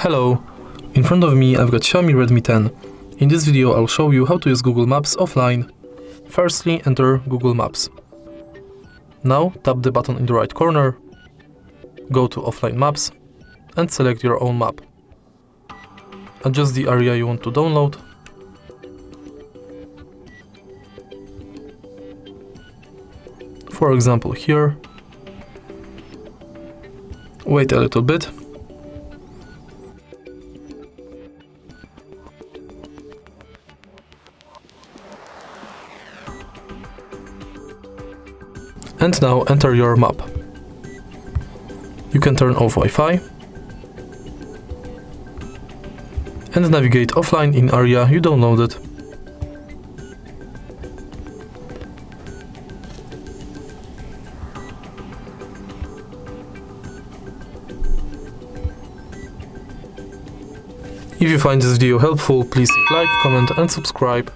Hello, in front of me I've got Xiaomi Redmi 10. In this video I'll show you how to use Google Maps offline. Firstly, enter Google Maps. Now tap the button in the right corner, go to Offline Maps and select your own map. Adjust the area you want to download. For example here. Wait a little bit. And now enter your map. You can turn off Wi-Fi and navigate offline in area you downloaded. If you find this video helpful, please like, comment and subscribe.